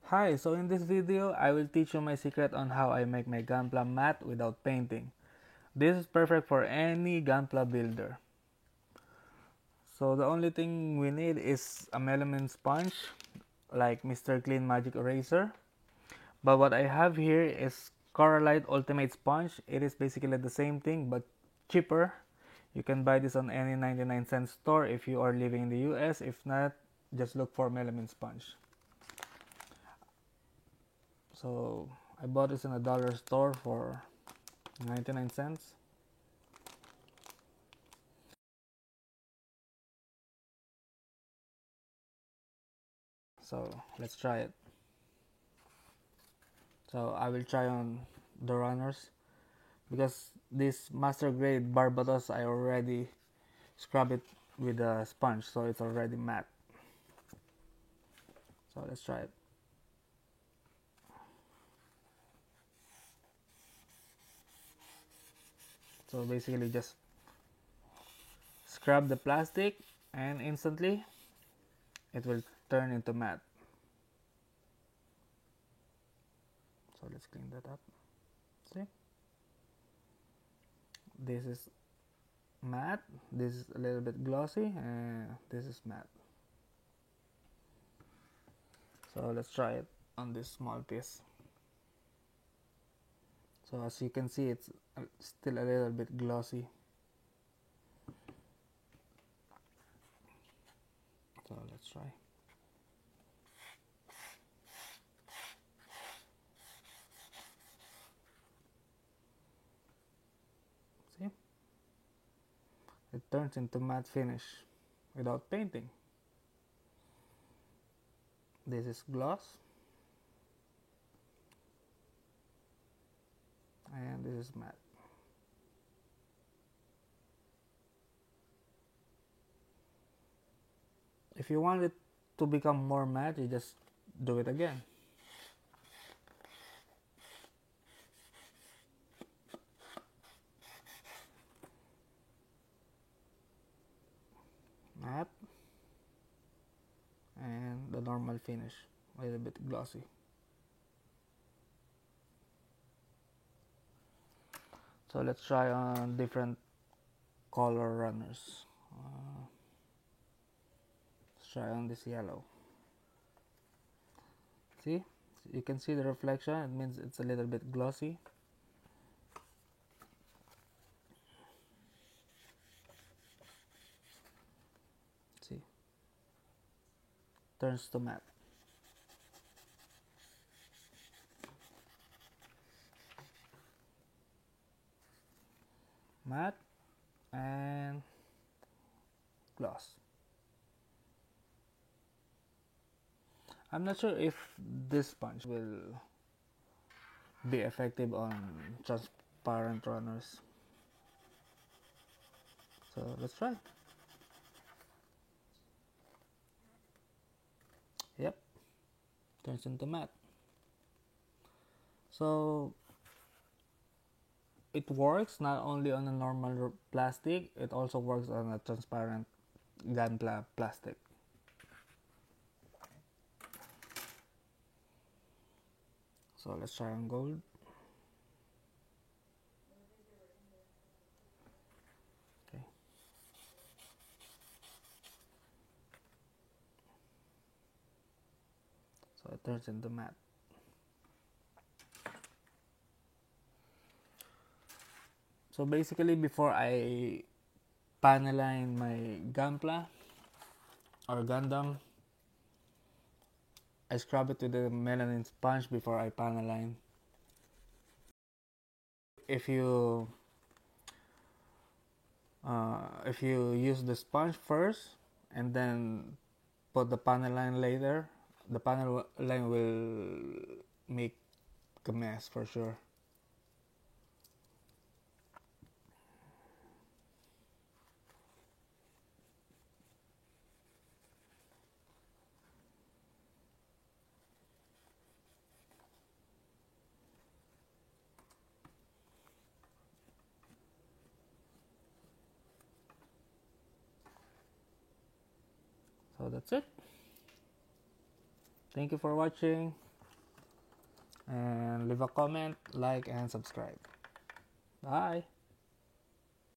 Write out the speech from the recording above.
Hi, so in this video, I will teach you my secret on how I make my Gunpla matte without painting. This is perfect for any Gunpla builder. So the only thing we need is a melamine sponge like Mr. Clean Magic Eraser. But what I have here is Coralite Ultimate Sponge. It is basically the same thing but cheaper. You can buy this on any 99-cent store if you are living in the US. If not, just look for melamine sponge. So I bought this in a dollar store for 99 cents. So let's try it. So I will try on the runners because this master grade Barbados I already scrub it with a sponge, so it's already matte. So let's try it. So basically just scrub the plastic and instantly it will turn into matte. So let's clean that up. See, this is matte, this is a little bit glossy, and this is matte. So let's try it on this small piece. So as you can see, it's still a little bit glossy. So let's try. See, it turns into matte finish without painting. This is gloss and this is matte. If you want it to become more matte, you just do it again. Matte and the normal finish, a little bit glossy. So let's try on different color runners. Let's try on this yellow. See, you can see the reflection. It means it's a little bit glossy. See, turns to matte. Matte and gloss. I'm not sure if this sponge will be effective on transparent runners. So let's try. Yep, turns into matte. So it works not only on a normal plastic, it also works on a transparent Gunpla plastic. So let's try on gold. Okay. So it turns into matte. So basically before I paneline my Gunpla or Gundam, I scrub it with the melamine sponge before I paneline. If you use the sponge first and then put the panel line later, the panel line will make a mess for sure. So that's it. Thank you for watching. and leave a comment, like, and subscribe. Bye.